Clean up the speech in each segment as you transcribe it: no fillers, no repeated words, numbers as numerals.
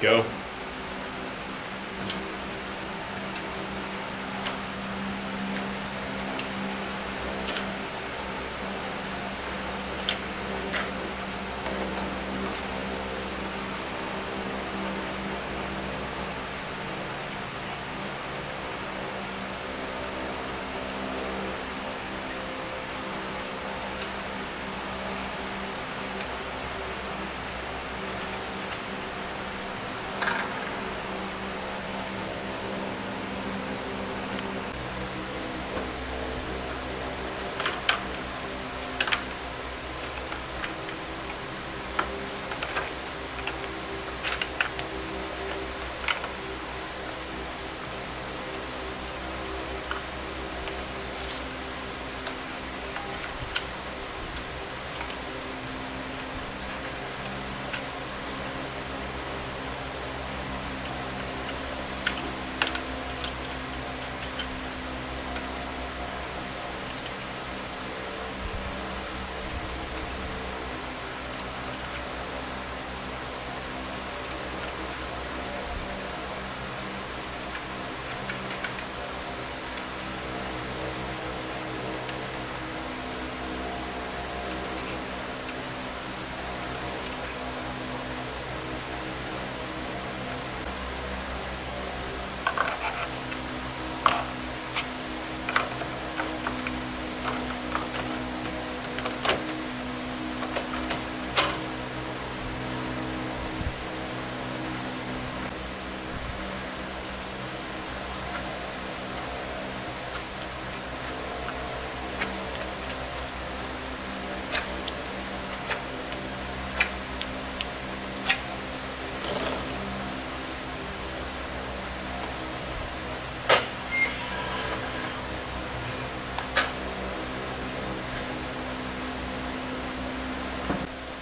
Go.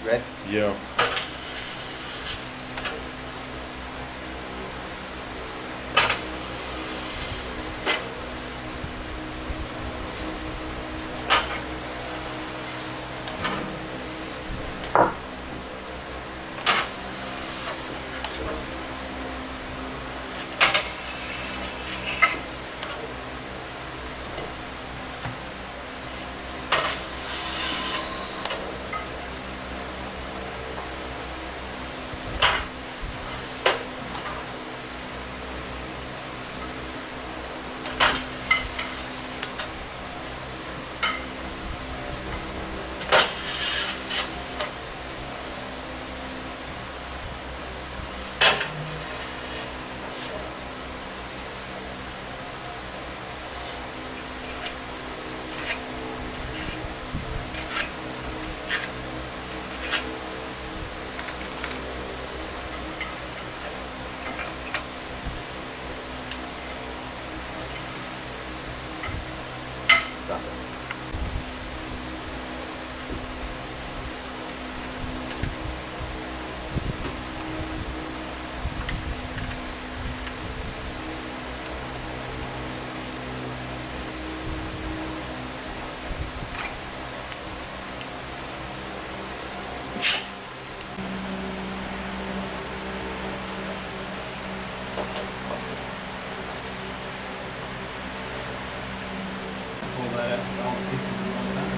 Red? Yeah. Stop it. Pull that up, all the pieces at one time.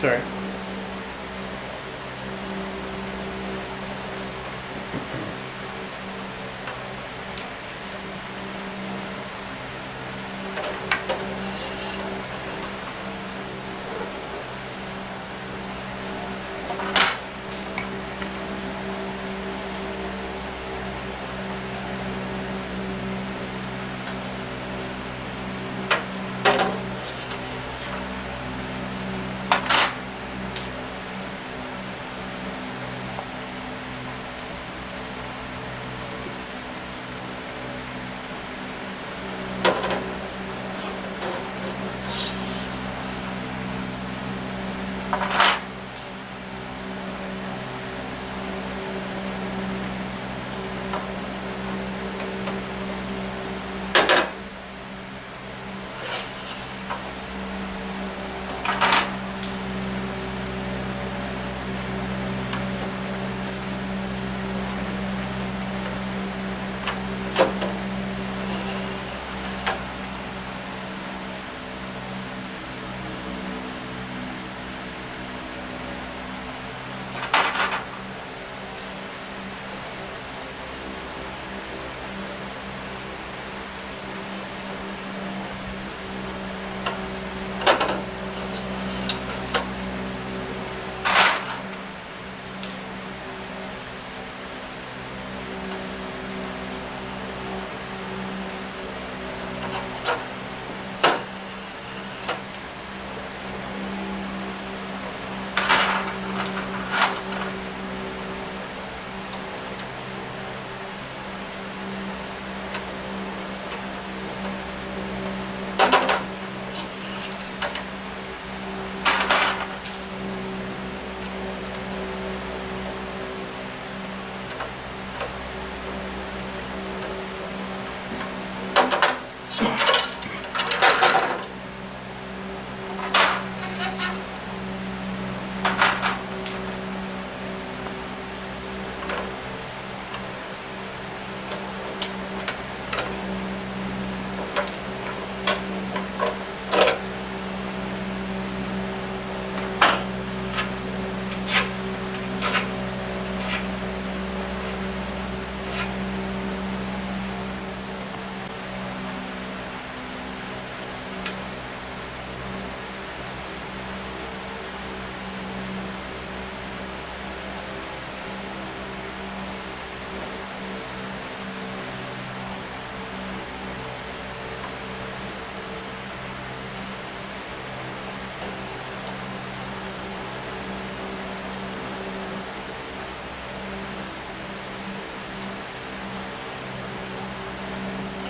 Sorry.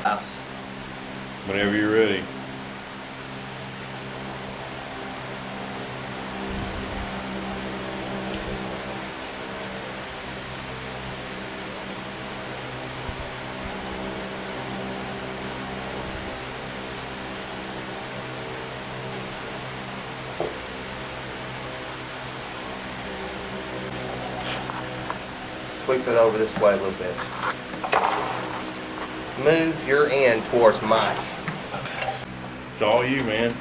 House. Whenever you're ready. Sweep it over this way a little bit. Move your end towards Mike. It's all you, man.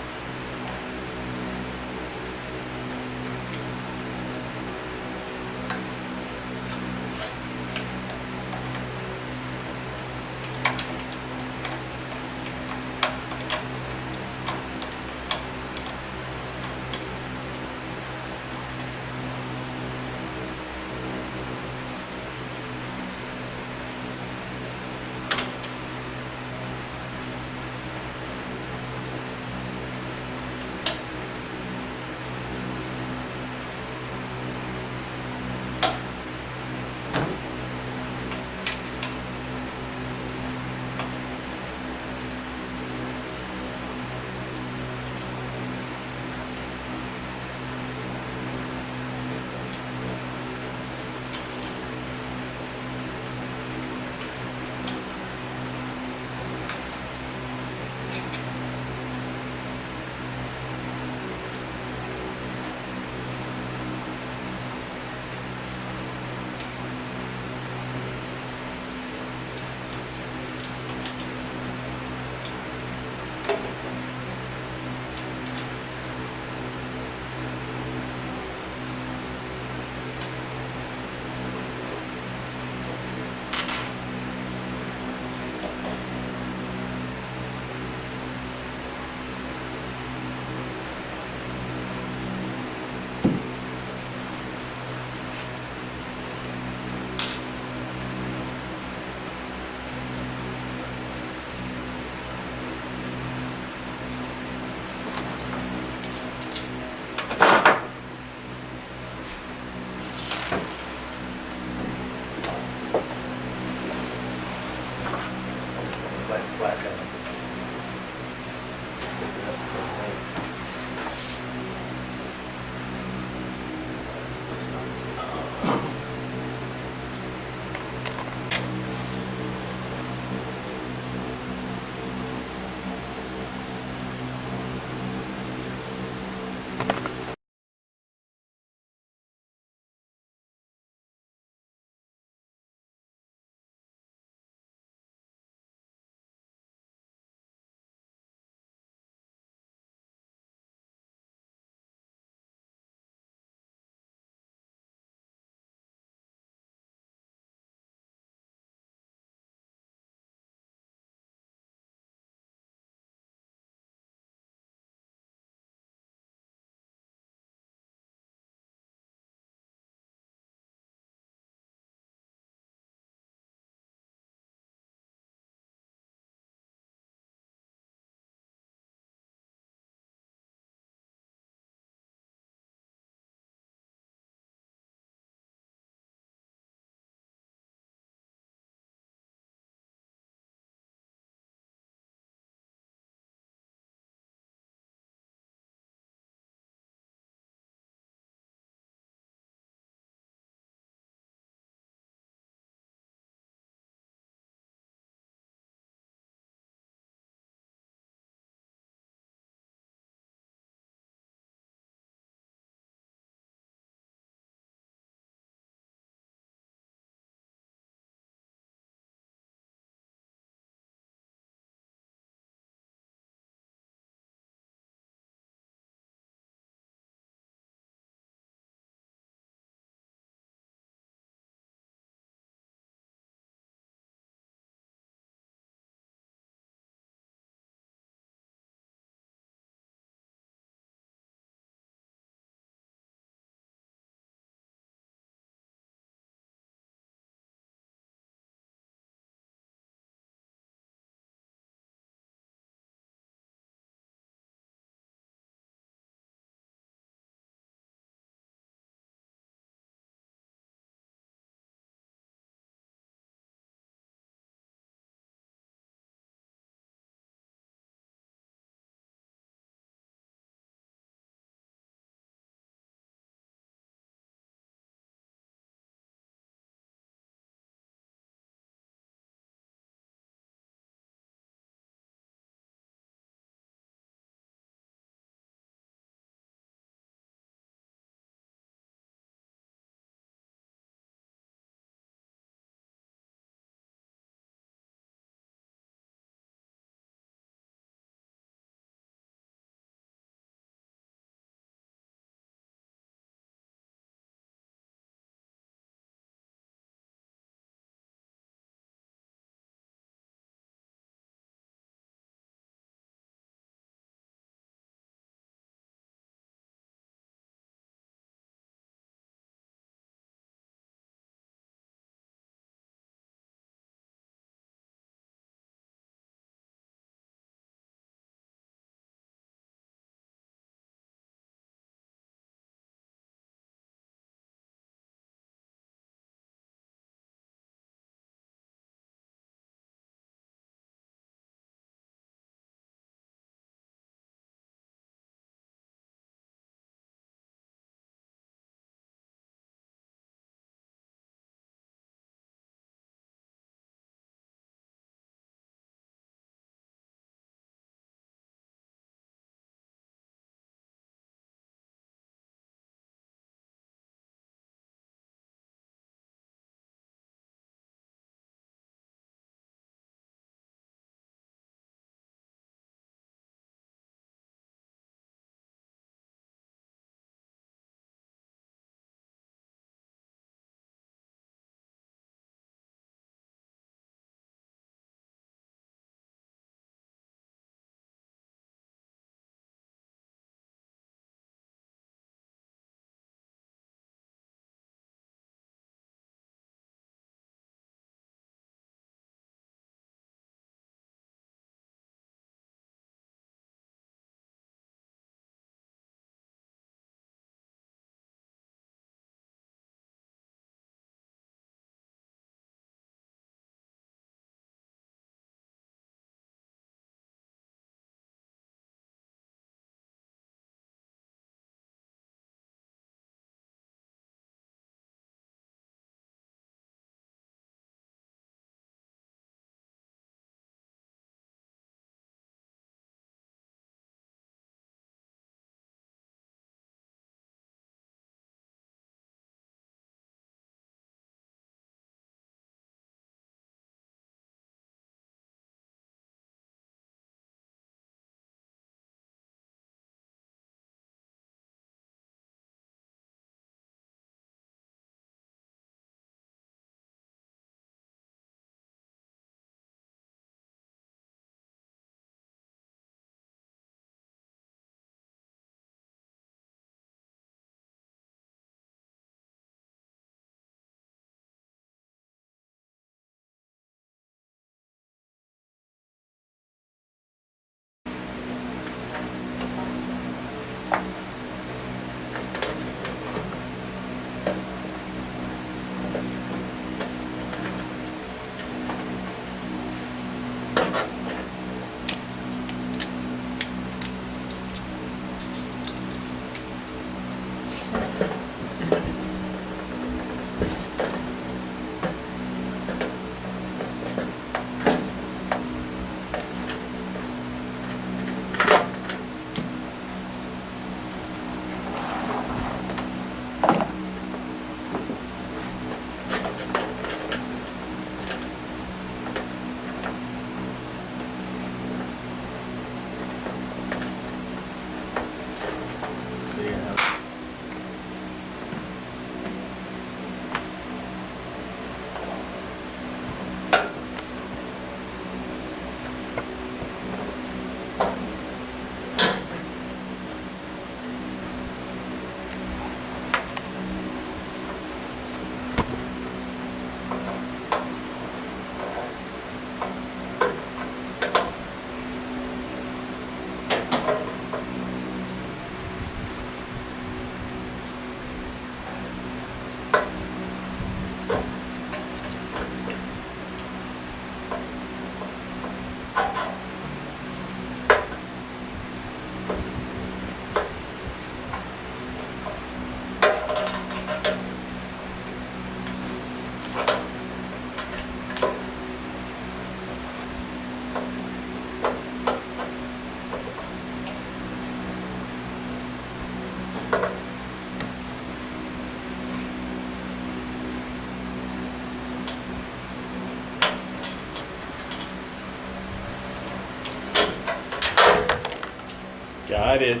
I did.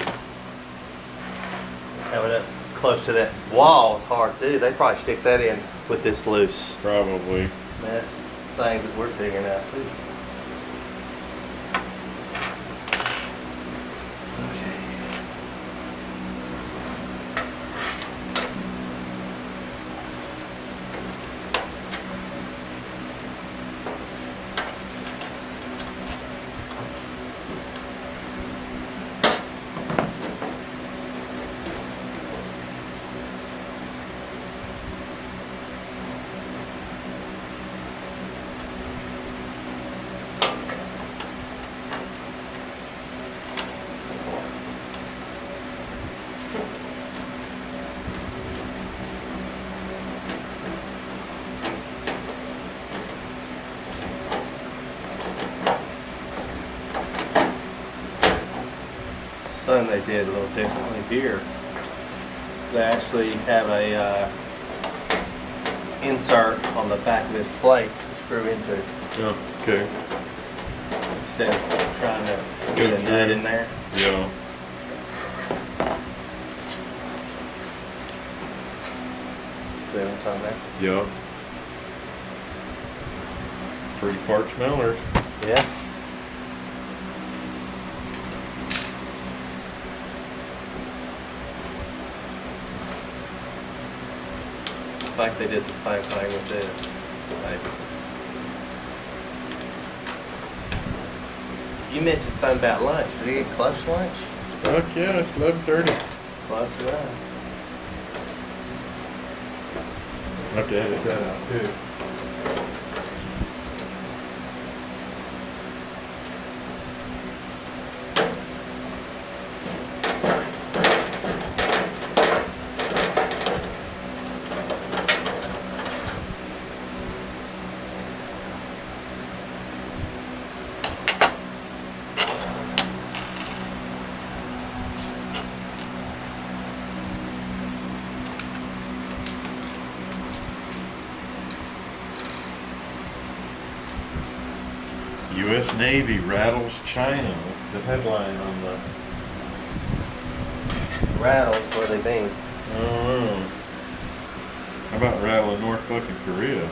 Having it close to that wall is hard to do. They probably stick that in with this loose. Probably. Man, that's things that we're figuring out too. Something they did a little differently here. They actually have a insert on the back of this plate to screw into Yeah. Okay. instead of trying to Go get a nut through. in there. Yeah. See what I'm talking about? Yeah. Pretty fart smellers. Yeah. I think they did the same thing with this. You mentioned something about lunch. Did you get close to lunch? Fuck yeah, it's 11:30. Close enough. I'll have to edit that out too. U.S. Navy rattles China. That's the headline on the. Rattles, where they been? I don't know. How about rattling North fucking Korea?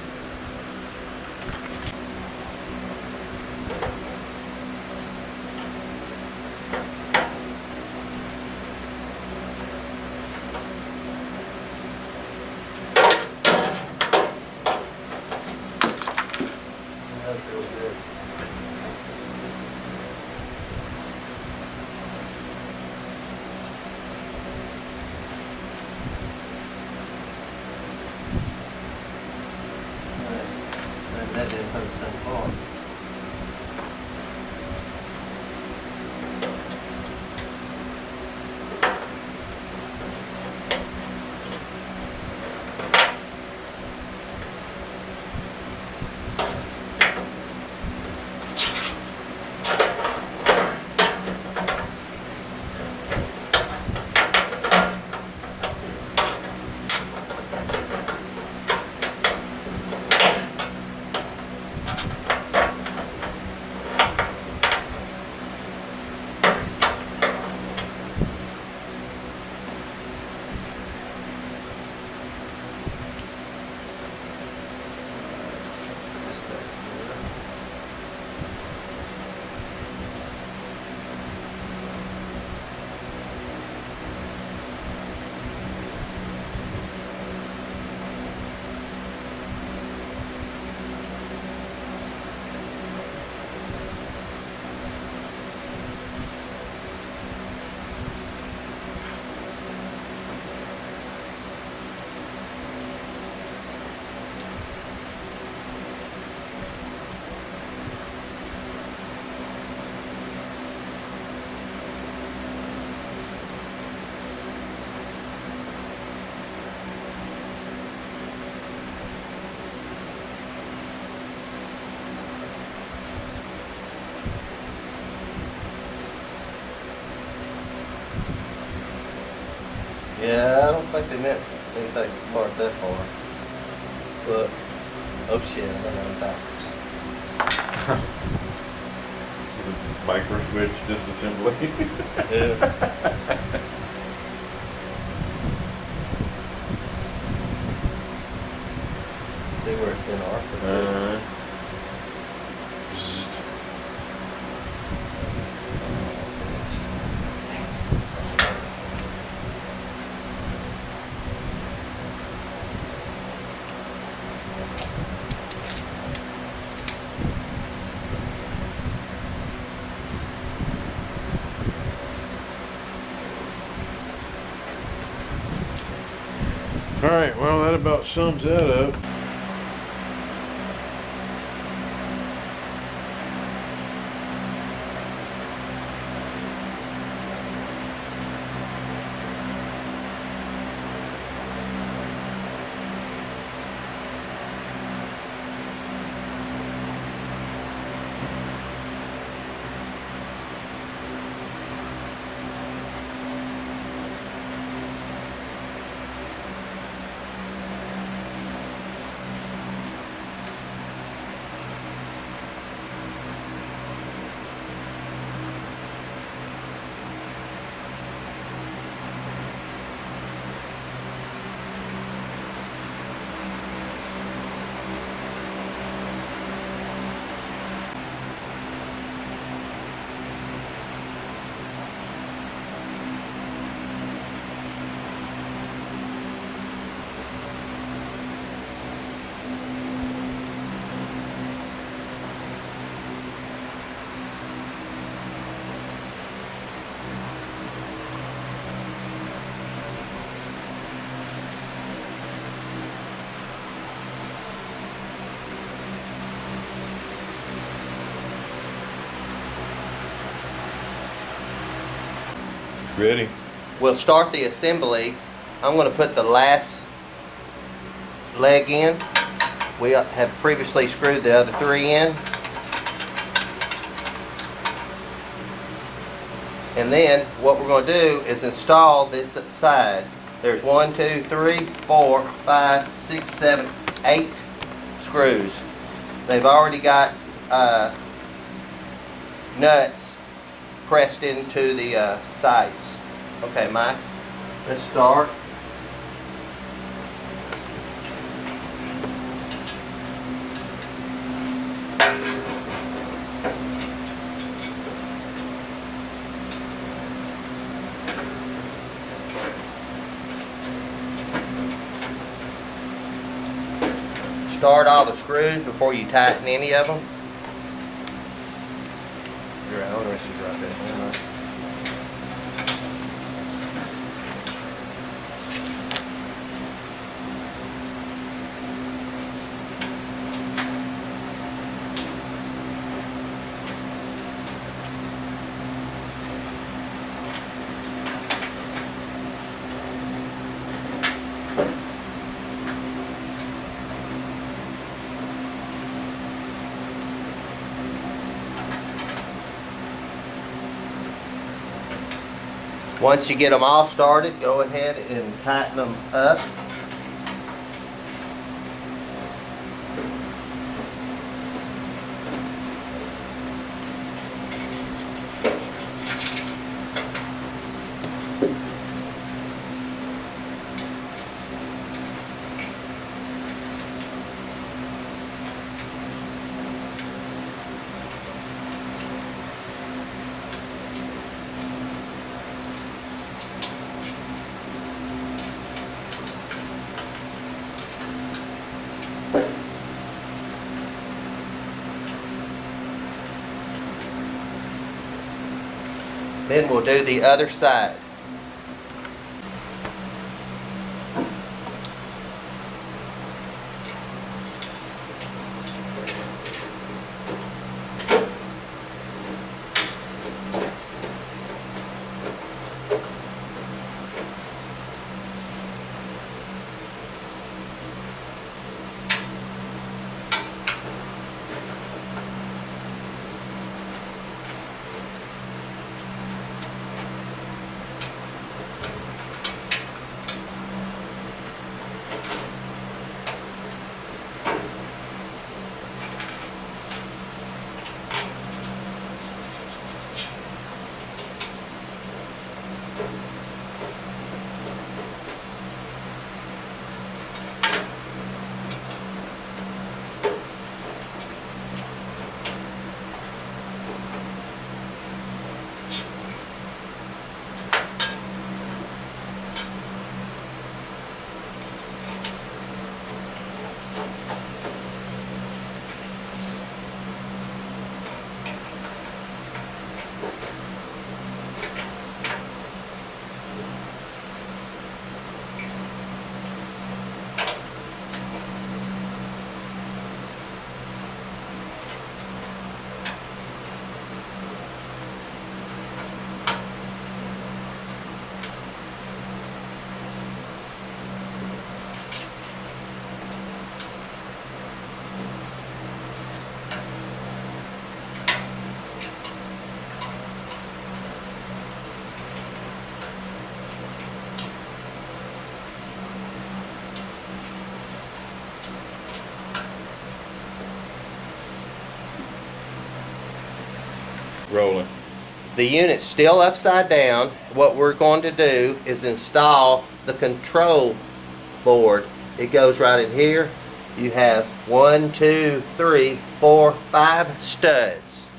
That feels good. Nice. Maybe that didn't put it too far. This back here. Yeah, I don't think they meant me to take it apart that far. Look. Oh shit, I done it backwards. the micro switch disassembly. Yeah. See where it's been arced. Psst. All right, well, that about sums that up. Ready? We'll start the assembly. I'm going to put the last leg in. We have previously screwed the other 3 in. And then what we're going to do is install this side. There's 1, 2, 3, 4, 5, 6, 7, 8 screws. They've already got nuts pressed into the sides. Okay, Mike, let's start. Start all the screws before you tighten any of them. You're right, I'll let you drop that down. Once you get them all started, go ahead and tighten them up. Then we'll do the other side. Rolling. The unit's still upside down. What we're going to do is install the control board. It goes right in here. You have 1, 2, 3, 4, 5 studs.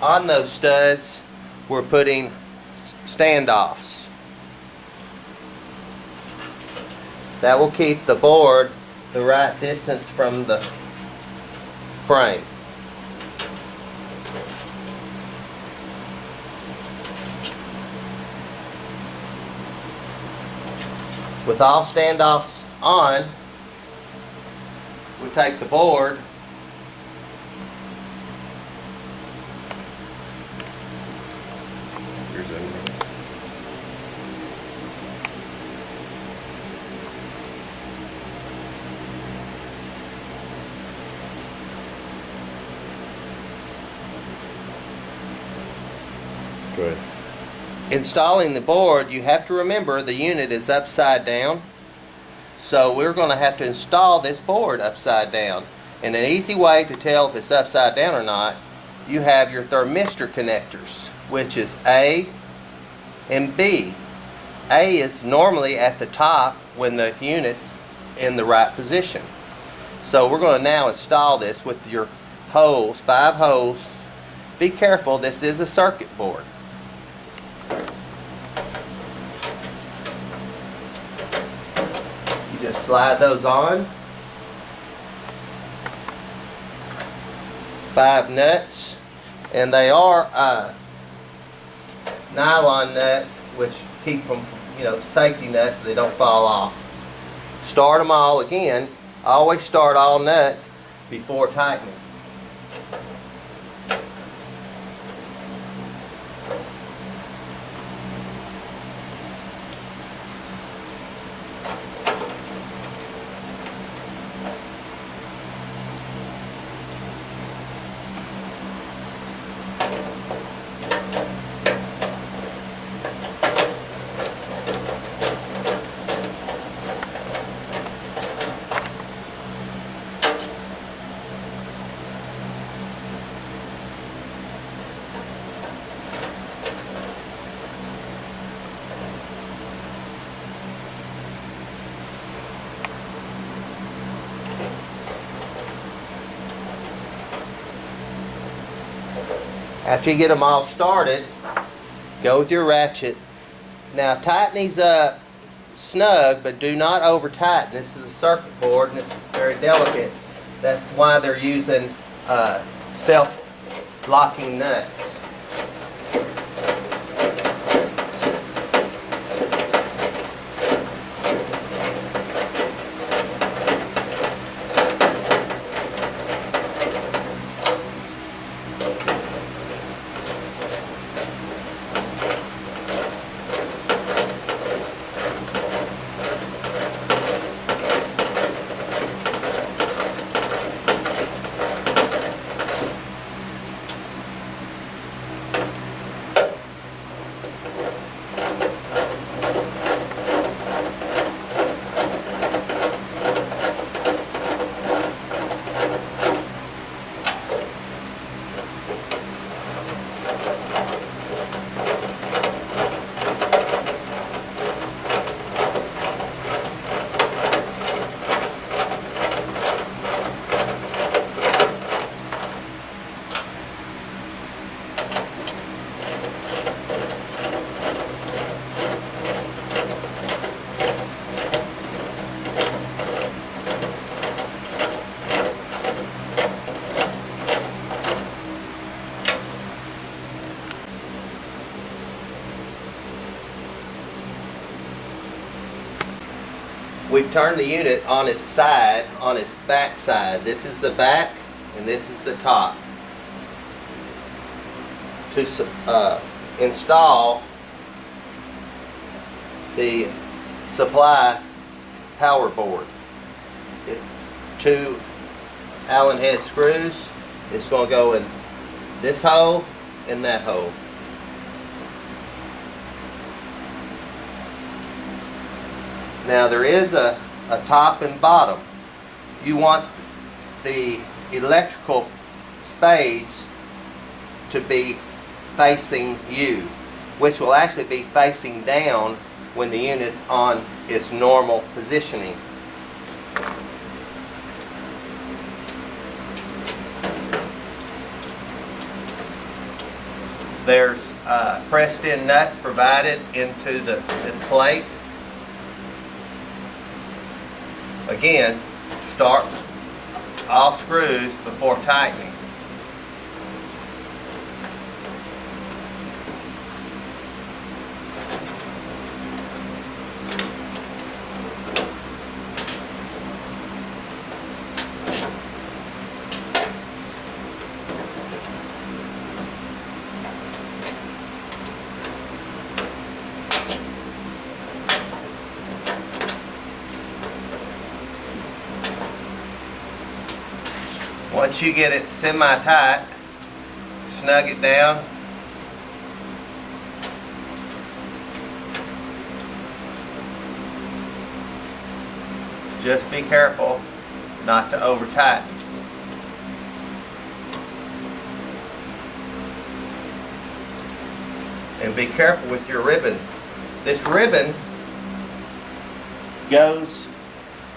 On those studs, we're putting standoffs. That will keep the board the right distance from the frame. With all standoffs on, we take the board Here's that. Go ahead. installing the board. You have to remember the unit is upside down. So we're going to have to install this board upside down. And an easy way to tell if it's upside down or not, you have your thermistor connectors, which is A and B. A is normally at the top when the unit's in the right position. So we're going to now install this with your holes, 5 holes. Be careful, this is a circuit board. You just slide those on. 5 nuts, and they are nylon nuts, which keep them, safety nuts so they don't fall off. Start them all again. I always start all nuts before tightening. After you get them all started, go with your ratchet. Now tighten these up snug, but do not over tighten. This is a circuit board and it's very delicate. That's why they're using self-locking nuts. We've turned the unit on its side, on its back side. This is the back and this is the top. To install the supply power board. 2 Allen head screws. It's going to go in this hole and that hole. Now there is a top and bottom. You want the electrical spades to be facing you, which will actually be facing down when the unit's on its normal positioning. There's pressed-in nuts provided into this plate. Again, start all screws before tightening. Once you get it semi-tight, snug it down. Just be careful not to over-tighten. And be careful with your ribbon. This ribbon goes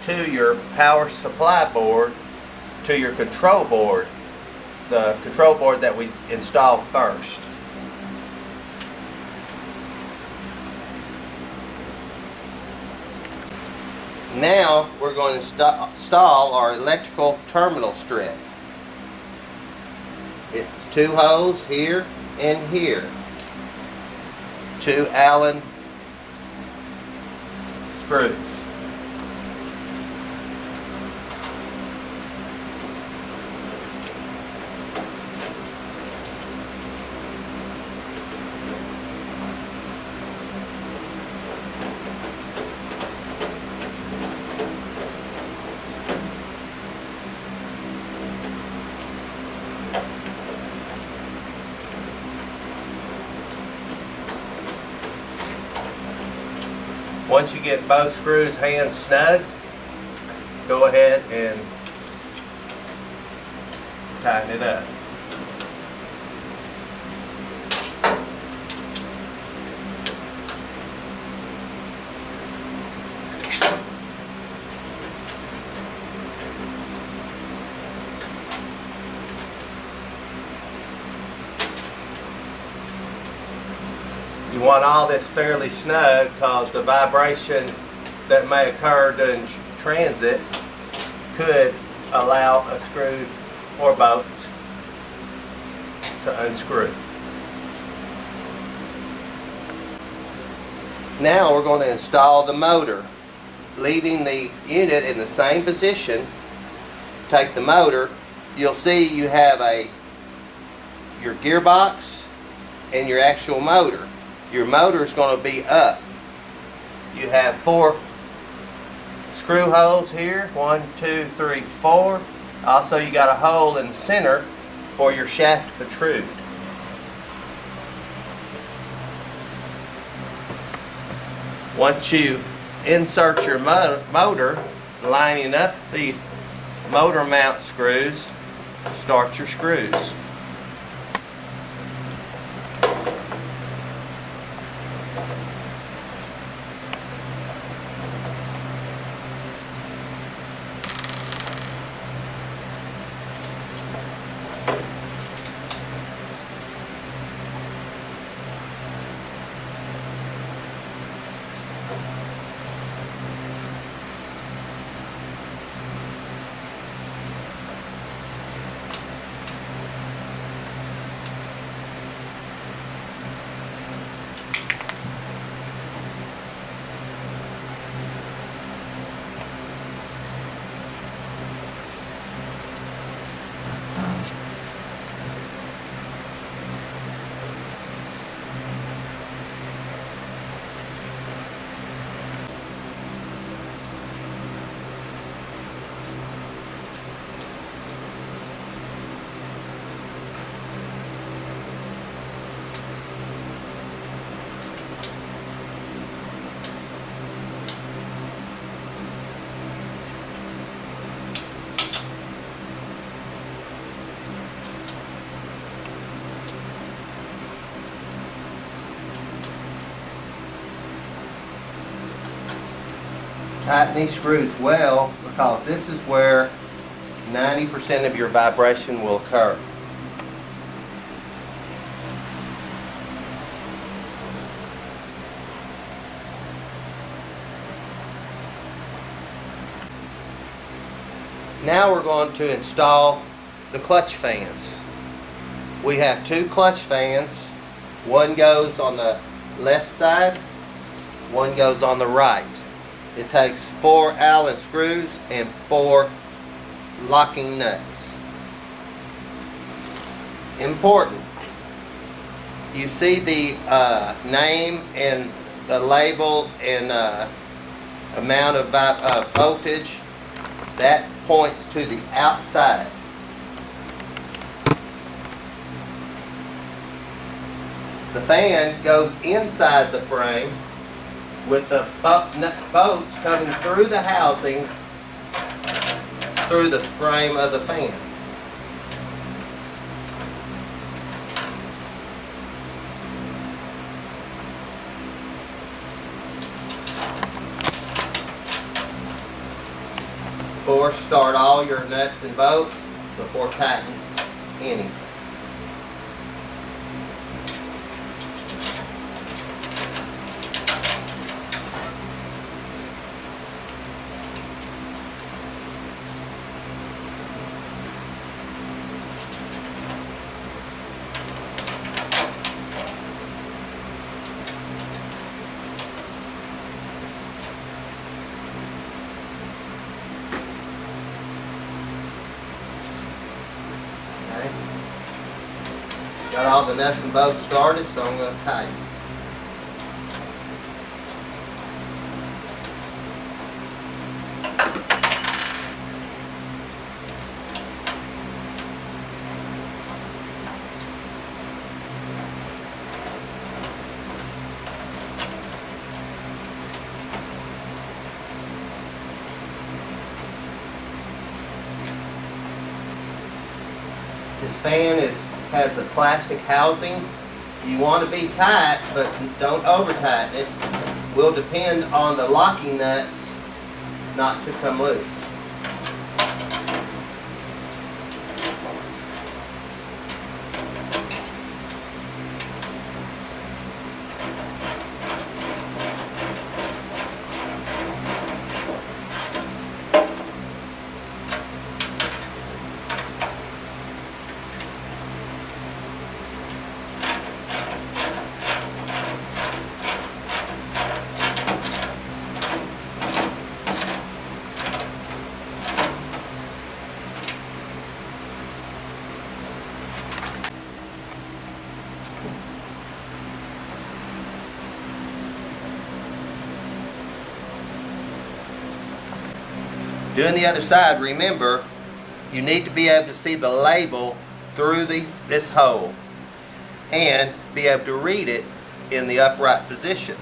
to your power supply board, to your control board, the control board that we installed first. Now we're going to install our electrical terminal strip. It's 2 holes here and here. 2 Allen screws. Once you get both screws hand snug, go ahead and tighten it up. You want all this fairly snug because the vibration that may occur during transit could allow a screw or bolt to unscrew. Now we're going to install the motor. Leaving the unit in the same position, take the motor. You'll see you have your gearbox and your actual motor. Your motor is going to be up. You have 4 screw holes here. 1, 2, 3, 4. Also, you got a hole in the center for your shaft to protrude. Once you insert your motor, lining up the motor mount screws, start your screws. Tighten these screws well, because this is where 90% of your vibration will occur. Now we're going to install the clutch fans. We have 2 clutch fans. One goes on the left side, one goes on the right. It takes 4 Allen screws and 4 locking nuts. Important. You see the name and the label and amount of voltage. That points to the outside. The fan goes inside the frame with the bolts coming through the housing, through the frame of the fan. Of course, start all your nuts and bolts before tightening any. Got all the nuts and bolts started, so I'm going to tighten. This fan has a plastic housing. You want to be tight, but don't over tighten it. Will depend on the locking nuts not to come loose. Doing the other side, remember, you need to be able to see the label through this hole and be able to read it in the upright position.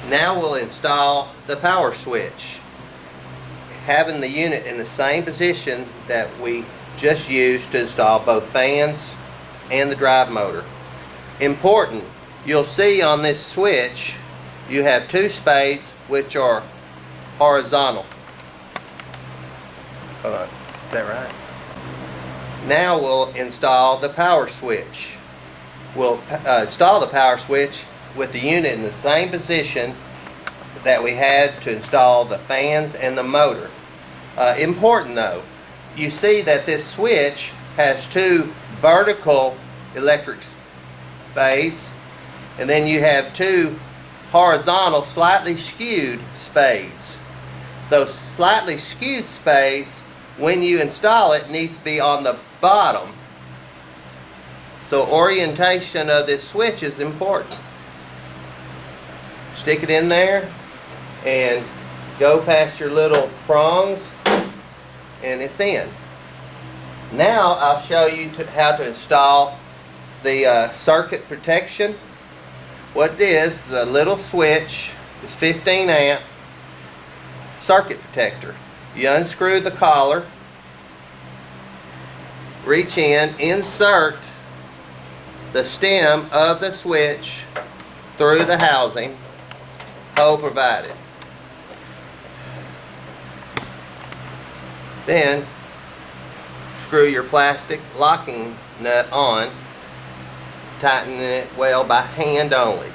Now we'll install the power switch, having the unit in the same position that we just used to install both fans and the drive motor. Important, you'll see on this switch you have two spades which are horizontal. Hold on, is that right? Now we'll install the power switch. We'll install the power switch with the unit in the same position that we had to install the fans and the motor. Important though, you see that this switch has two vertical electric spades, and then you have two horizontal slightly skewed spades. Those slightly skewed spades, when you install it, needs to be on the bottom. So orientation of this switch is important. Stick it in there and go past your little prongs and it's in. Now I'll show you how to install the circuit protection. What it is a little switch. It's 15 amp circuit protector. You unscrew the collar, reach in, insert the stem of the switch through the housing, hole provided. Then screw your plastic locking nut on, tightening it well by hand only.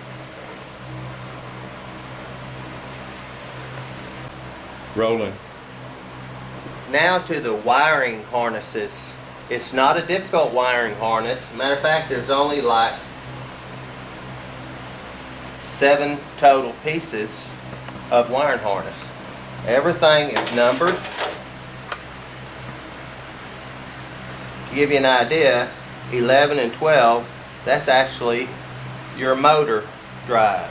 Rolling. Now to the wiring harnesses. It's not a difficult wiring harness. Matter of fact, there's only like 7 total pieces of wiring harness. Everything is numbered. To give you an idea, 11 and 12, that's actually your motor drive.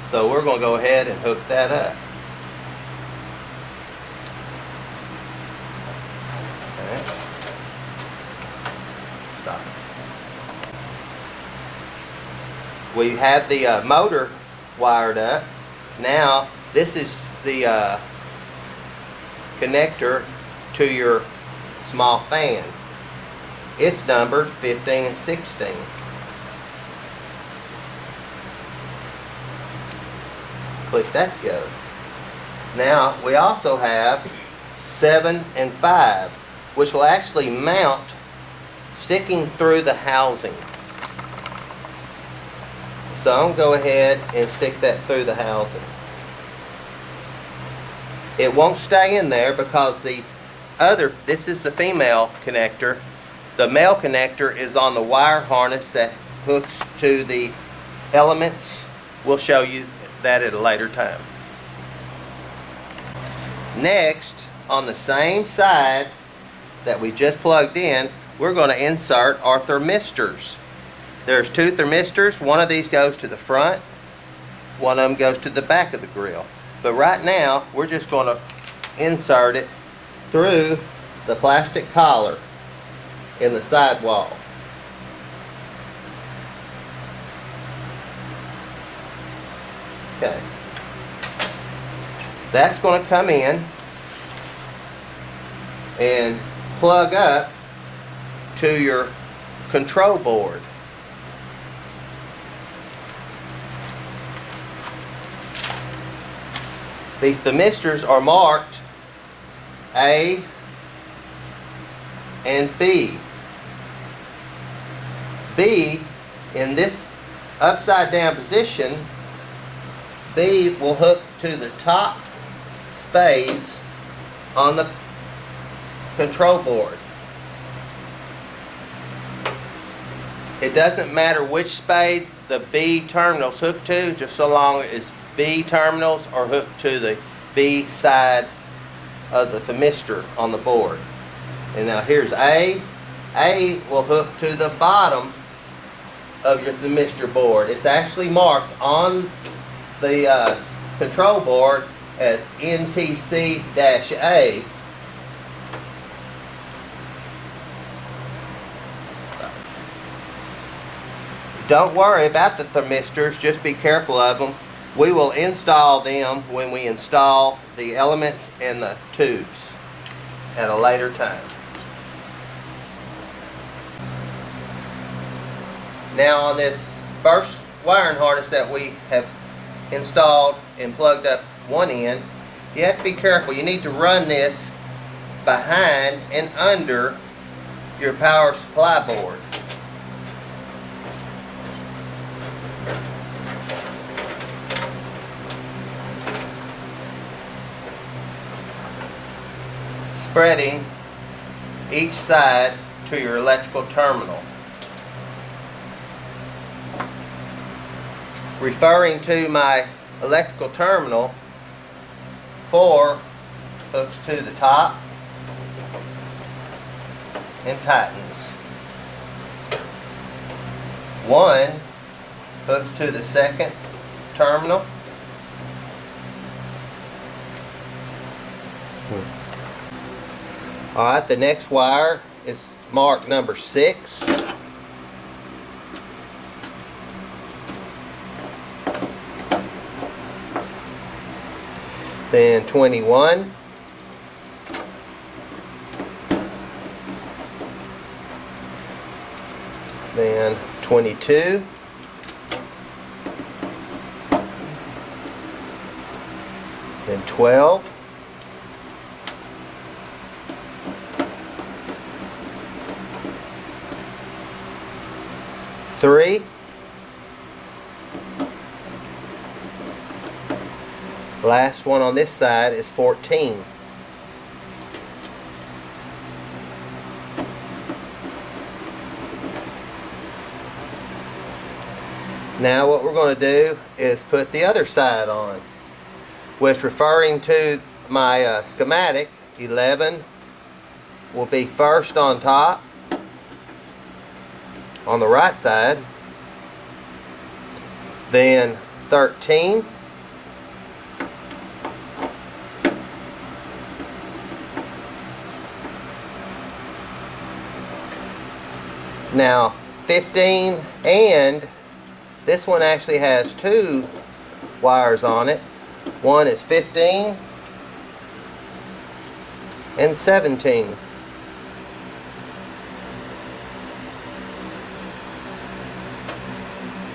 So we're going to go ahead and hook that up. Okay. Stop. We have the motor wired up. Now this is the connector to your small fan. It's numbered 15 and 16. Click that together. Now we also have 7 and 5, which will actually mount sticking through the housing. So I'm going to go ahead and stick that through the housing. It won't stay in there because this is the female connector. The male connector is on the wire harness that hooks to the elements. We'll show you that at a later time. Next, on the same side that we just plugged in, we're going to insert our thermistors. There's 2 thermistors. One of these goes to the front, one of them goes to the back of the grill. But right now, we're just going to insert it through the plastic collar in the sidewall. Okay. That's going to come in and plug up to your control board. These thermistors are marked A and B. B, in this upside down position, B will hook to the top spades on the control board. It doesn't matter which spade the B terminals hook to, just so long as B terminals are hooked to the B side of the thermistor on the board. And now here's A. A will hook to the bottom of your thermistor board. It's actually marked on the control board as NTC-A. Don't worry about the thermistors, just be careful of them. We will install them when we install the elements and the tubes at a later time. Now on this first wiring harness that we have installed and plugged up one end, you have to be careful. You need to run this behind and under your power supply board. Spreading each side to your electrical terminal. Referring to my electrical terminal, 4 hooks to the top and tightens. 1 hooks to the second terminal. Alright, the next wire is marked number 6. Then 21. Then 22. Then 12. Three. Last one on this side is 14. Now what we're going to do is put the other side on, which, referring to my schematic, 11 will be first on top on the right side, then 13, now 15, and this one actually has 2 wires on it. One is 15 and 17.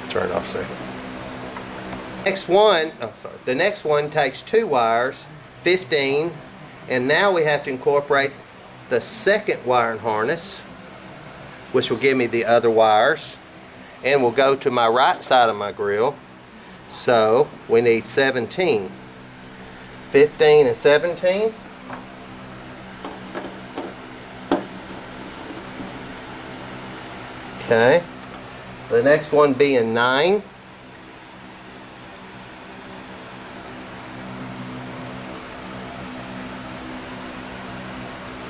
Turn it off a second. The next one takes 2 wires, 15, and now we have to incorporate the second wiring harness, which will give me the other wires, and will go to my right side of my grill. So we need 17. 15 and 17. Okay. The next one being 9.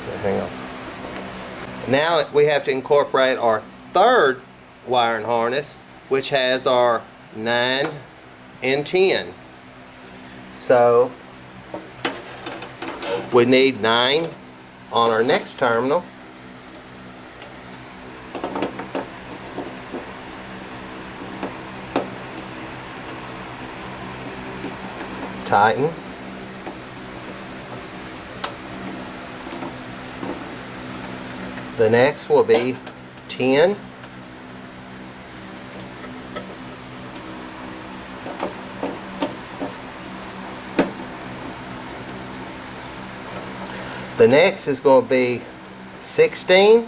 Okay, hang on. Now we have to incorporate our third wiring harness, which has our 9 and 10. So we need 9 on our next terminal. Tighten. The next will be 10. The next is going to be 16.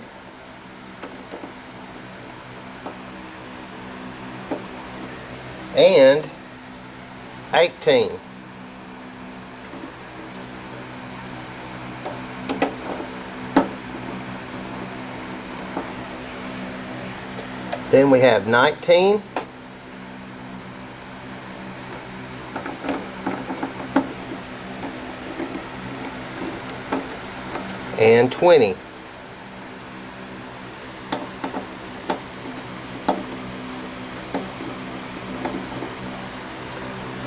And 18. Then we have 19. And 20.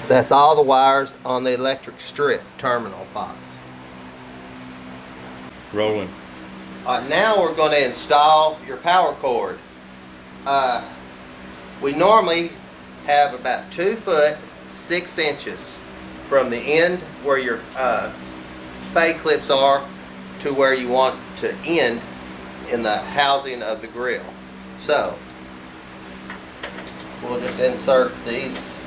That's all the wires on the electric strip terminal box. Rolling. Now we're going to install your power cord. We normally have about 2 foot 6 inches from the end where your spade clips are to where you want to end in the housing of the grill. So we'll just insert these,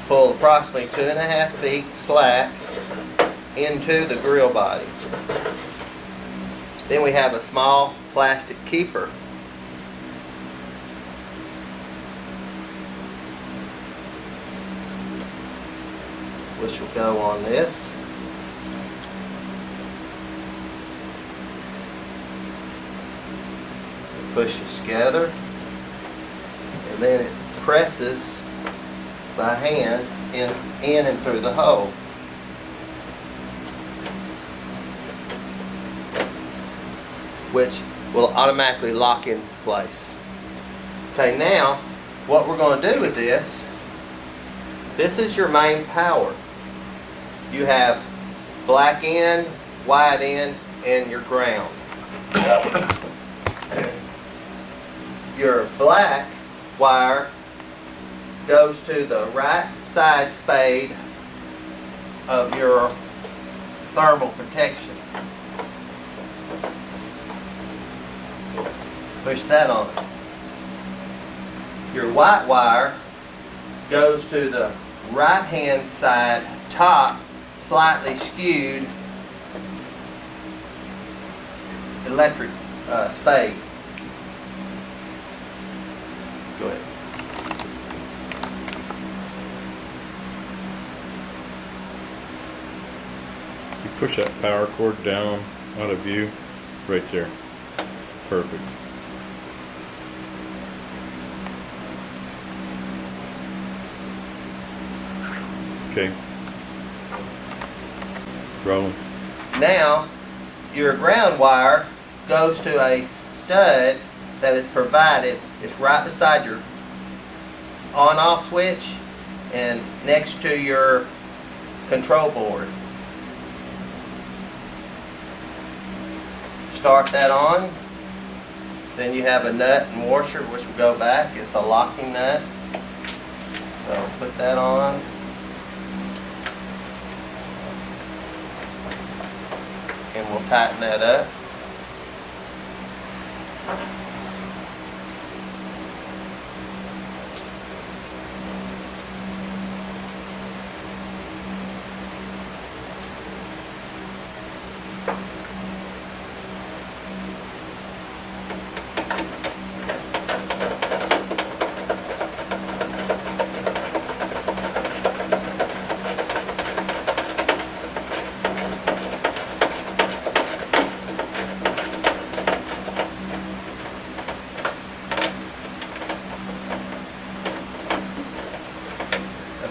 pull approximately 2.5 feet slack into the grill body. Then we have a small plastic keeper. Which will go on this. It pushes together, and then it presses by hand in and through the hole. Which will automatically lock in place. Okay, now what we're going to do with this is your main power. You have black end, white end, and your ground. Your black wire goes to the right side spade of your thermal protection. Push that on. Your white wire goes to the right hand side top, slightly skewed electric spade. Go ahead. You push that power cord down out of view, right there. Perfect. Okay. Rolling. Now, your ground wire goes to a stud that is provided. It's right beside your on-off switch and next to your control board. Start that on. Then you have a nut and washer which will go back. It's a locking nut. So put that on. And we'll tighten that up.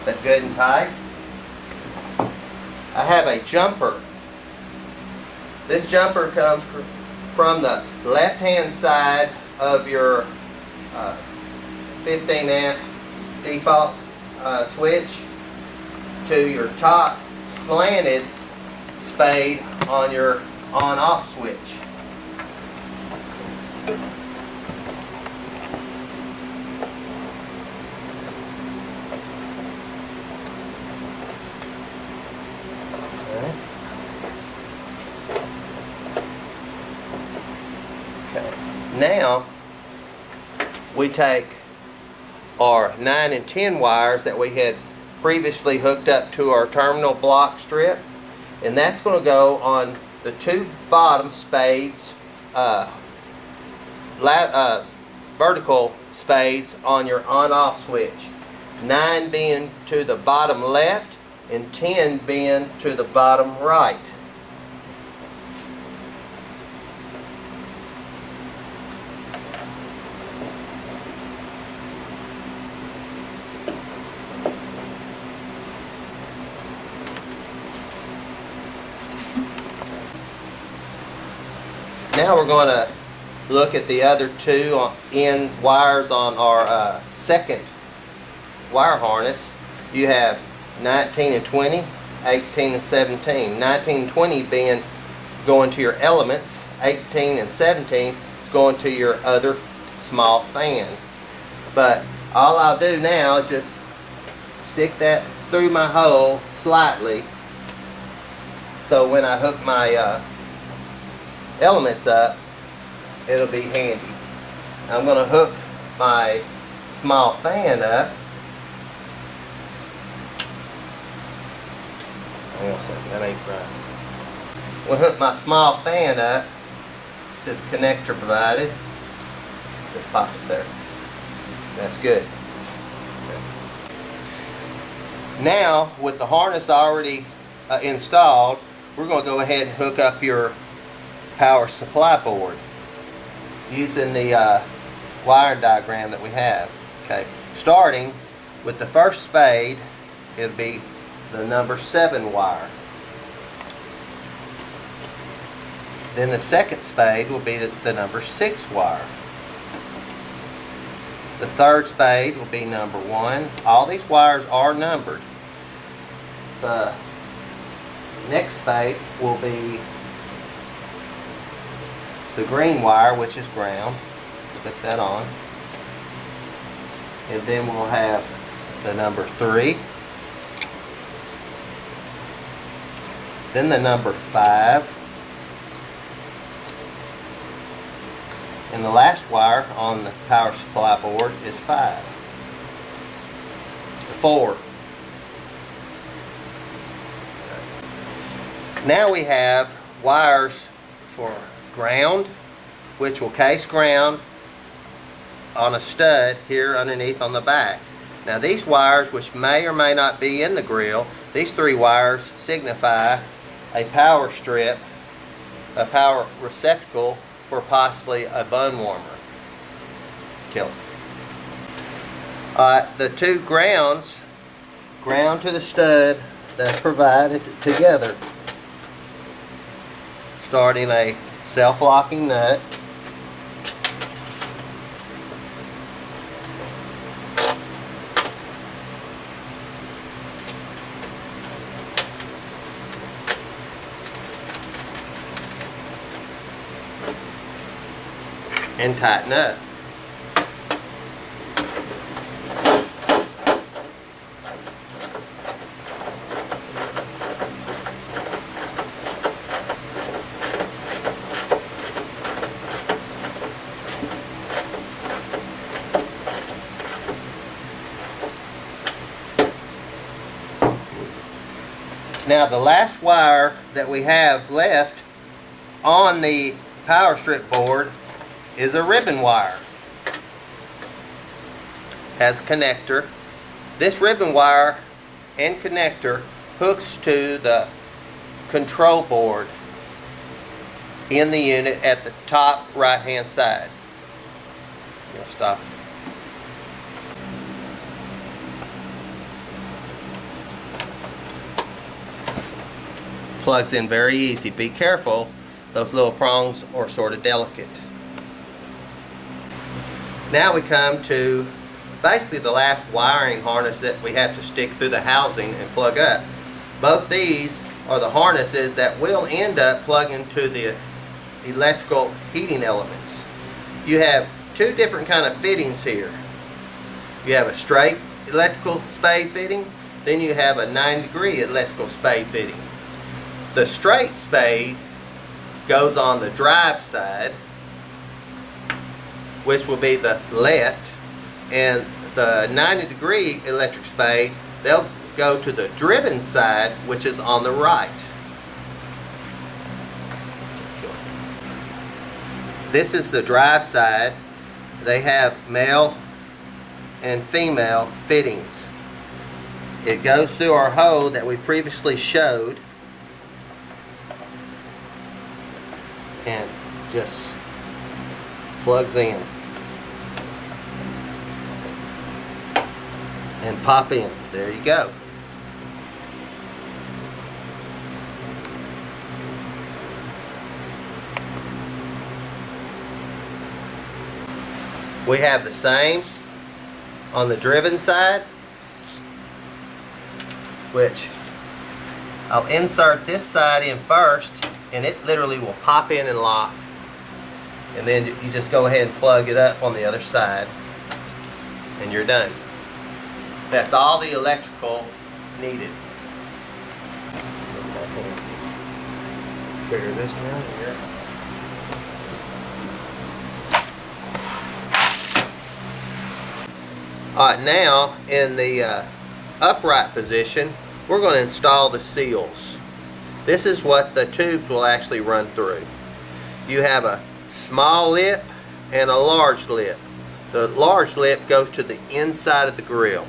That good and tight. I have a jumper. This jumper comes from the left hand side of your 15 amp default switch to your top slanted spade on your on off switch. Now we take our 9 and 10 wires that we had previously hooked up to our terminal block strip, and that's going to go on the 2 bottom spades, vertical spades on your on-off switch. 9 being to the bottom left and 10 being to the bottom right. Now we're going to look at the other 2 end wires on our second wire harness. You have 19 and 20, 18 and 17. 19 and 20 being going to your elements, 18 and 17 is going to your other small fan. But All I'll do now is just stick that through my hole slightly, so when I hook my elements up, it'll be handy. I'm going to hook my small fan up. Hang on a second, that ain't right. We'll hook my small fan up to the connector provided. Just pop it there. That's good. Okay. Now, with the harness already installed, we're going to go ahead and hook up your power supply board using the wire diagram that we have. Okay, starting with the first spade, it'll be the number 7 wire. Then the second spade will be the number 6 wire. The third spade will be number 1. All these wires are numbered. The next spade will be the green wire, which is ground. Put that on. And then we'll have the number 3. Then the number 5. And the last wire on the power supply board is 5. 4. Now we have wires for ground, which will case ground on a stud here underneath on the back. Now these wires, which may or may not be in the grill, these 3 wires signify a power strip, a power receptacle for possibly a bun warmer. Kill it. The 2 grounds, ground to the stud, that's provided together, starting a self-locking nut. And tighten up. Now the last wire that we have left on the power strip board is a ribbon wire. Has a connector. This ribbon wire and connector hooks to the control board in the unit at the top right hand side. You'll stop it. Plugs in very easy. Be careful, those little prongs are sort of delicate. Now we come to basically the last wiring harness that we have to stick through the housing and plug up. Both these are the harnesses that will end up plugging to the electrical heating elements. You have 2 different kind of fittings here. You have a straight electrical spade fitting, then you have a 90-degree electrical spade fitting. The straight spade goes on the drive side, which will be the left, and the 90-degree electric spades, they'll go to the driven side, which is on the right. This is the drive side. They have male and female fittings. It goes through our hole that we previously showed and just plugs in and pop in. There you go. We have the same on the driven side, which I'll insert this side in first, and it literally will pop in and lock. And then you just go ahead and plug it up on the other side and you're done. That's all the electrical needed. Let's figure this down here. Alright, now in the upright position, we're going to install the seals. This is what the tubes will actually run through. You have a small lip and a large lip. The large lip goes to the inside of the grill.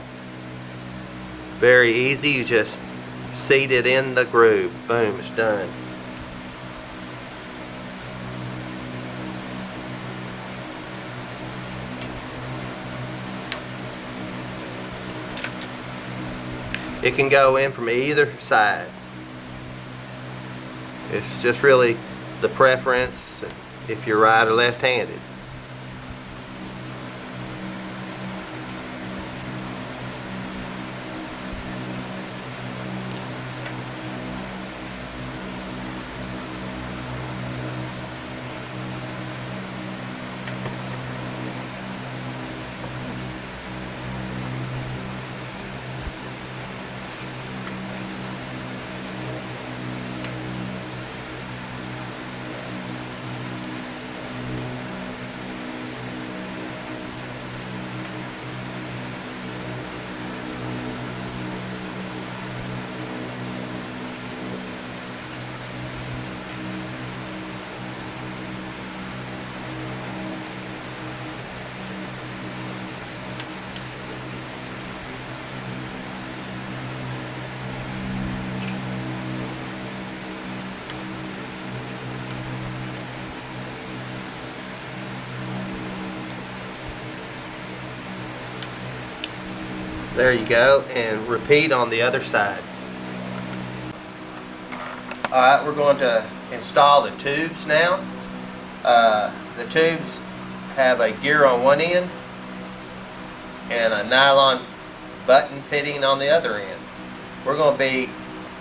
Very easy, you just seat it in the groove. Boom, it's done. It can go in from either side. It's just really the preference if you're right or left-handed. There you go, and repeat on the other side. Alright, we're going to install the tubes now. The tubes have a gear on one end and a nylon button fitting on the other end. We're going to be,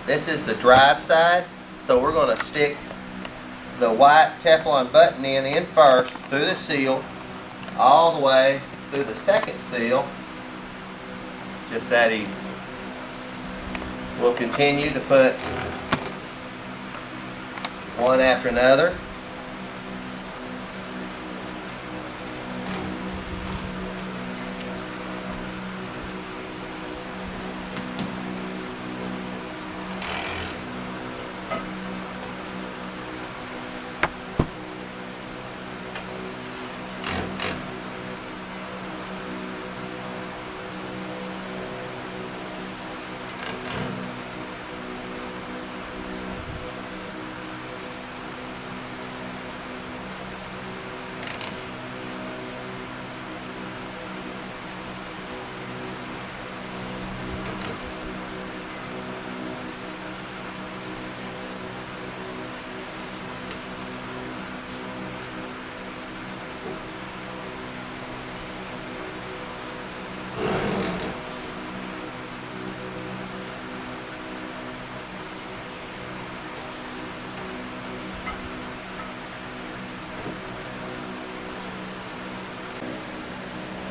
this is the drive side, so we're going to stick the white Teflon button in first through the seal, all the way through the second seal. Just that easy. We'll continue to put one after another.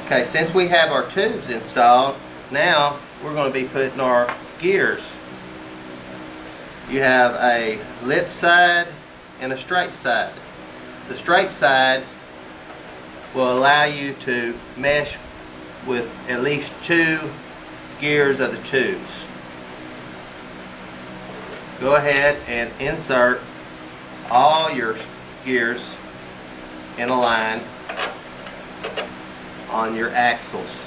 Okay, since we have our tubes installed, now we're going to be putting our gears. You have a lip side and a straight side. The straight side will allow you to mesh with at least 2 gears of the tubes. Go ahead and insert all your gears in a line on your axles.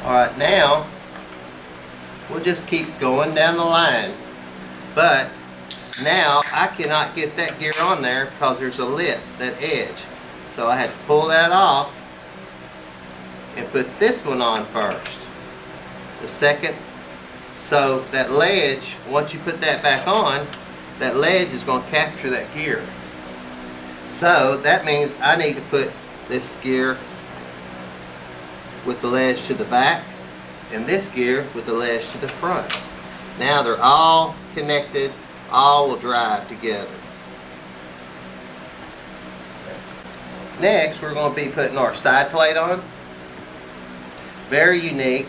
Alright, now we'll just keep going down the line. But now I cannot get that gear on there because there's a lip, that edge. So I had to pull that off and put this one on first. The second. So that ledge, once you put that back on, that ledge is going to capture that gear. So that means I need to put this gear with the ledge to the back and this gear with the ledge to the front. Now they're all connected, all will drive together. Next, we're going to be putting our side plate on. Very unique.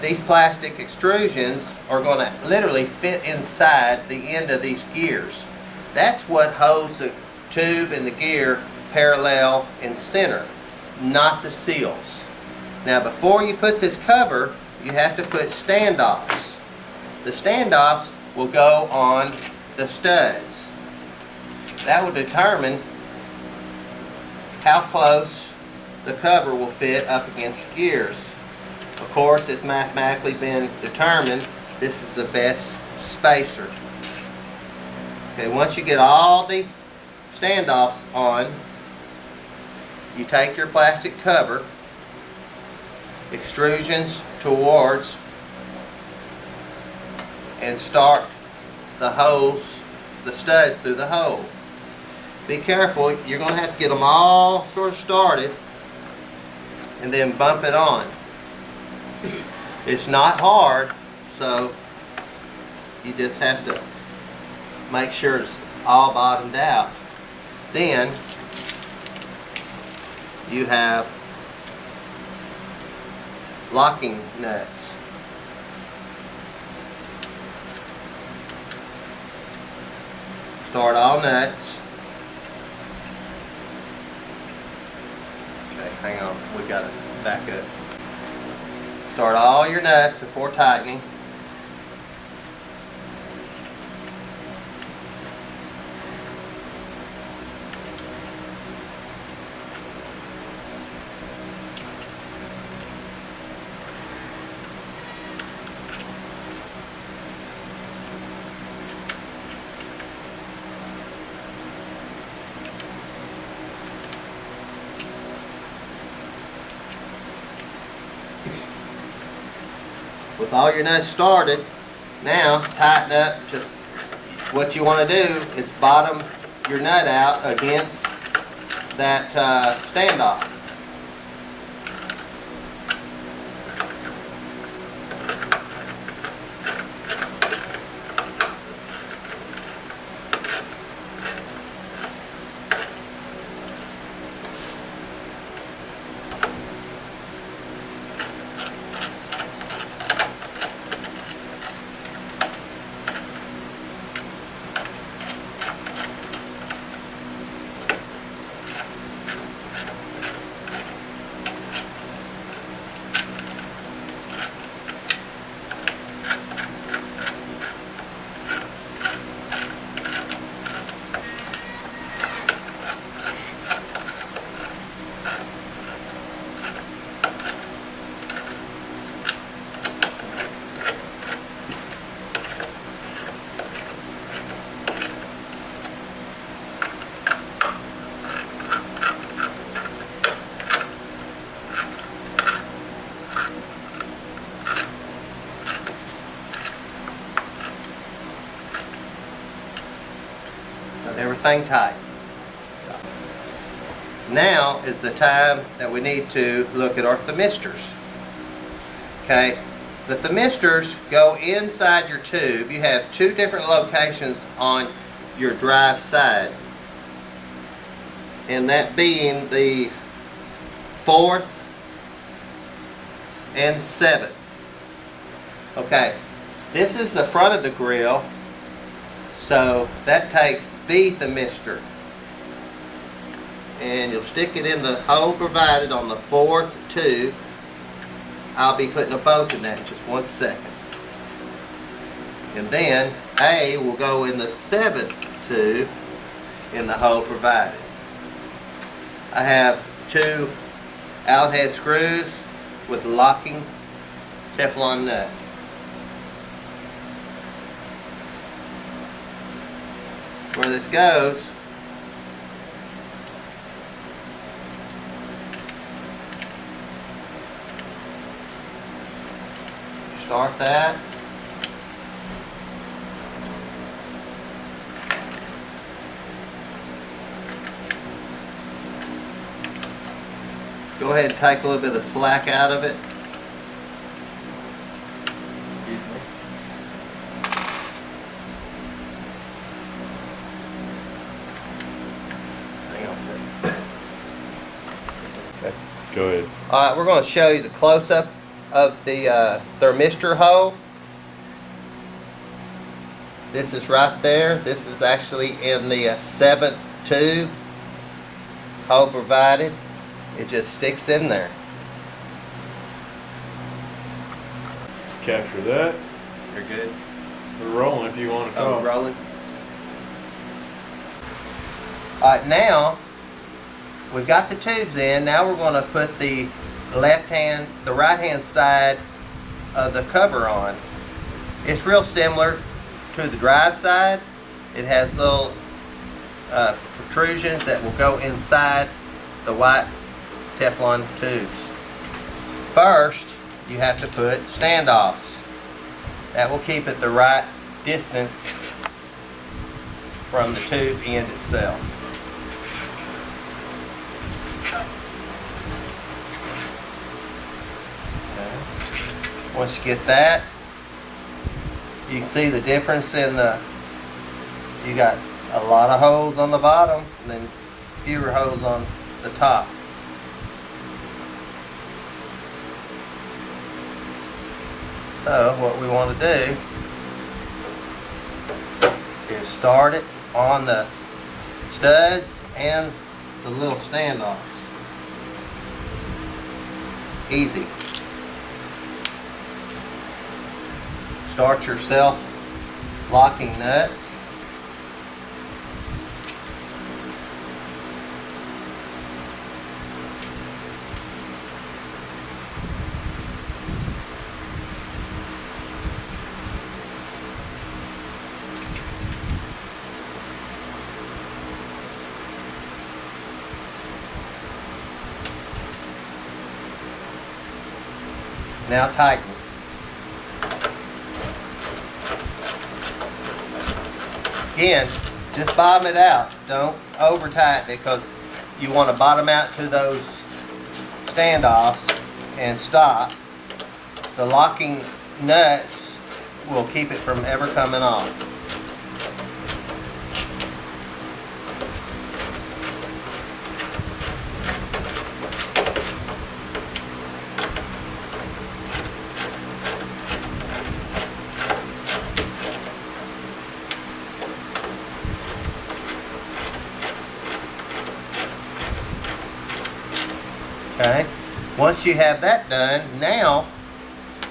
These plastic extrusions are going to literally fit inside the end of these gears. That's what holds the tube and the gear parallel and center, not the seals. Now before you put this cover, you have to put standoffs. The standoffs will go on the studs. That will determine how close the cover will fit up against the gears. Of course, it's mathematically been determined this is the best spacer. Okay, once you get all the standoffs on, you take your plastic cover, extrusions towards, and start the holes, the studs through the hole. Be careful, you're going to have to get them all sort of started and then bump it on. It's not hard, so you just have to make sure it's all bottomed out. Then you have locking nuts. Start all nuts. Okay, hang on, we got to back up. Start all your nuts before tightening. With all your nuts started, now tighten up. Just what you want to do is bottom your nut out against that standoff. Everything tight. Now is the time that we need to look at our thymistors. Okay, the thymistors go inside your tube. You have two different locations on your drive side, and that being the 4th and 7th. Okay, this is the front of the grill. So that takes the thymistor, and you'll stick it in the hole provided on the 4th tube. I'll be putting a bolt in that in just 1 second. And then A will go in the 7th tube in the hole provided. I have 2 Allen head screws with locking Teflon nut. Where this goes, start that, Go ahead and take a little bit of the slack out of it. Excuse me. Hang on a second. Okay. Go ahead. Alright, we're going to show you the close-up of the thermistor hole. This is right there. This is actually in the 7th tube hole provided. It just sticks in there. Capture that. You're good. We're rolling if you want to Oh, talk. rolling. Alright, now we've got the tubes in. Now we're going to put the right hand side of the cover on. It's real similar to the drive side. It has little protrusions that will go inside the white Teflon tubes. First, you have to put standoffs. That will keep it the right distance from the tube end itself. Okay. Once you get that, you can see the difference in you got a lot of holes on the bottom and then fewer holes on the top. So what we want to do is start it on the studs and the little standoffs. Easy. Start your self-locking nuts. Now tighten. Again, just bottom it out. Don't over tighten it because you want to bottom out to those standoffs and stop. The locking nuts will keep it from ever coming off. Okay, once you have that done, now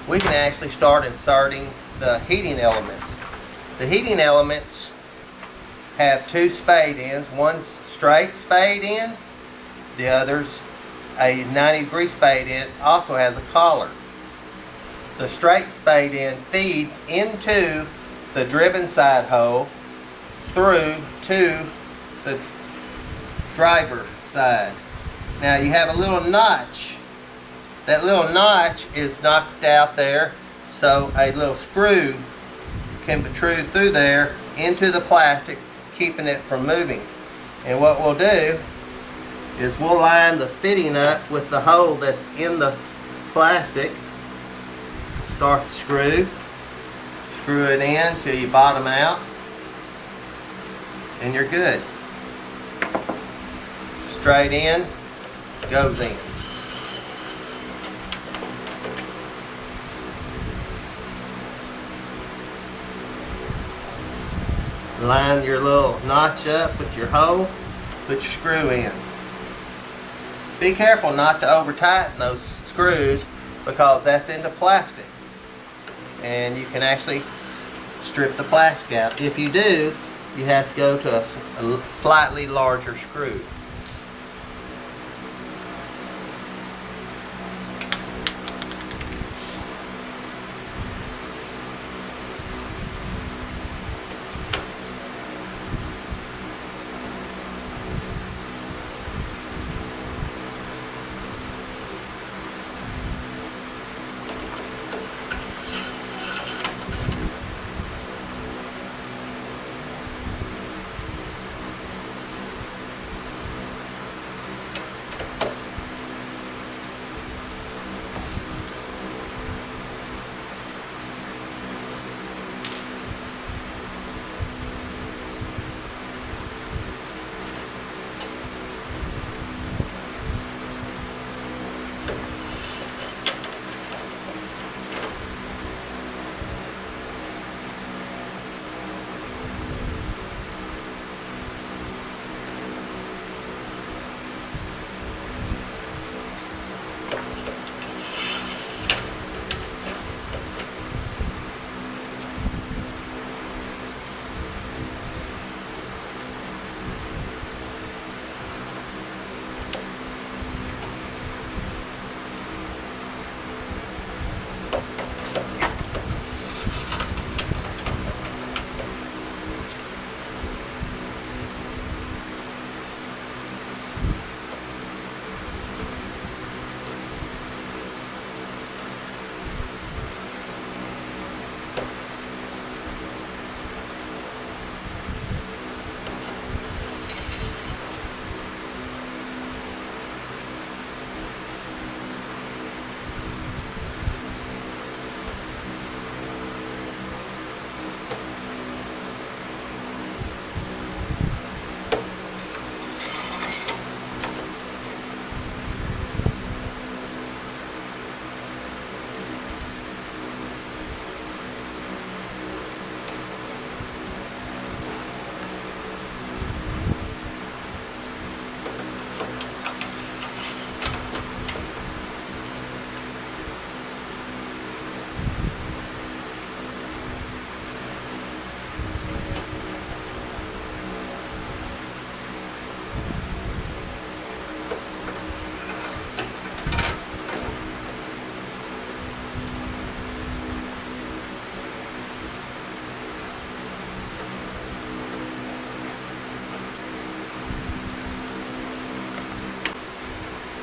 we can actually start inserting the heating elements. The heating elements have two spade ends. One's straight spade end, the other's a 90-degree spade end, also has a collar. The straight spade end feeds into the driven side hole through to the driver side. Now you have a little notch. That little notch is knocked out there, so a little screw can protrude through there into the plastic, keeping it from moving. And what we'll do is we'll line the fitting up with the hole that's in the plastic. Start the screw. Screw it in till you bottom out, and you're good. Straight in, goes in. Line your little notch up with your hole, put your screw in. Be careful not to over tighten those screws because that's into plastic and you can actually strip the plastic out. If you do, you have to go to a slightly larger screw.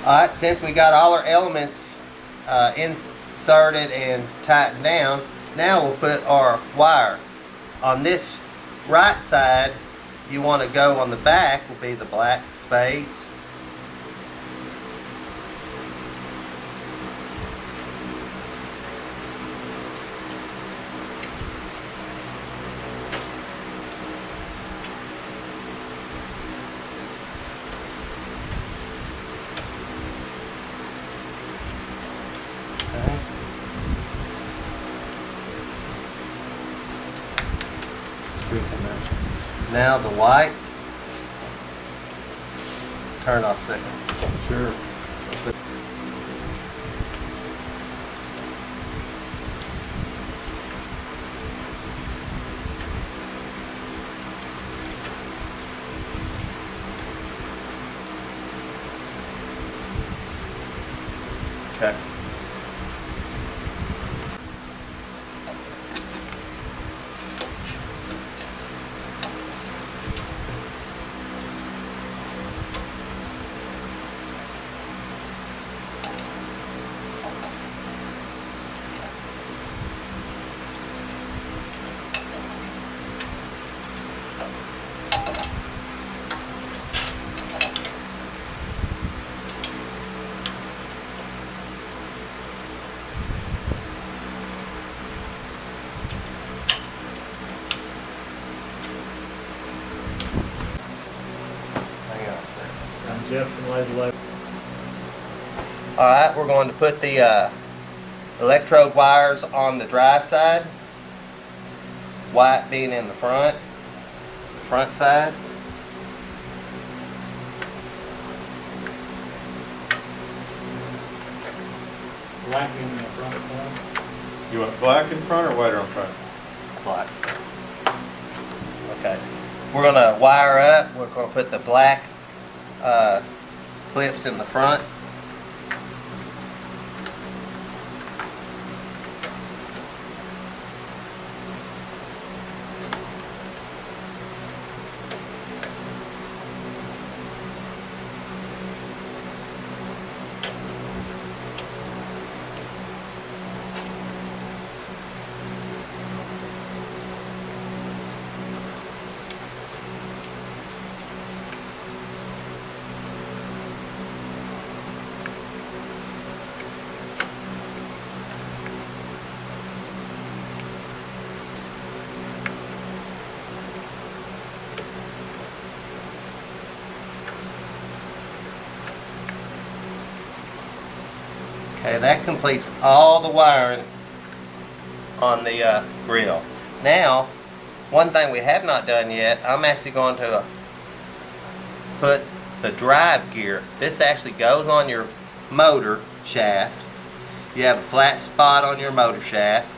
Alright, since we got all our elements inserted and tightened down, now we'll put our wire. On this right side, you want to go on the back, will be the black spades. Now the white. Turn off second. Sure. Okay. Hang on a second. And Jeff can lay the label. Alright, we're going to put the electrode wires on the drive side. White being in the front side. Black being in the front side. You want black in front or white on front? Black. Okay. We're going to wire up. We're going to put the black clips in the front. Okay, that completes all the wiring on the grill. Now, one thing we have not done yet, I'm actually going to put the drive gear. This actually goes on your motor shaft. You have a flat spot on your motor shaft.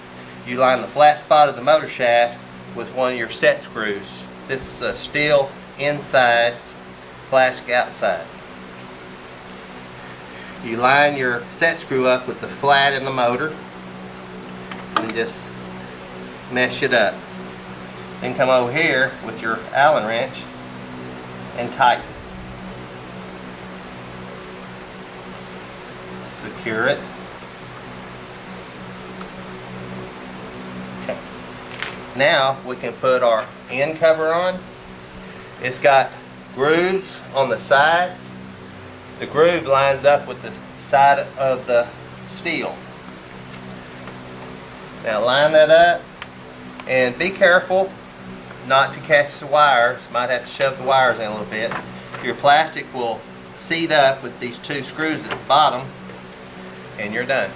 You line the flat spot of the motor shaft with one of your set screws. This is a steel inside, plastic outside. You line your set screw up with the flat in the motor and just mesh it up. Then come over here with your Allen wrench and tighten. Secure it. Okay. Now we can put our end cover on. It's got grooves on the sides. The groove lines up with the side of the steel. Now line that up and be careful not to catch the wires. Might have to shove the wires in a little bit. Your plastic will seat up with these two screws at the bottom and you're done.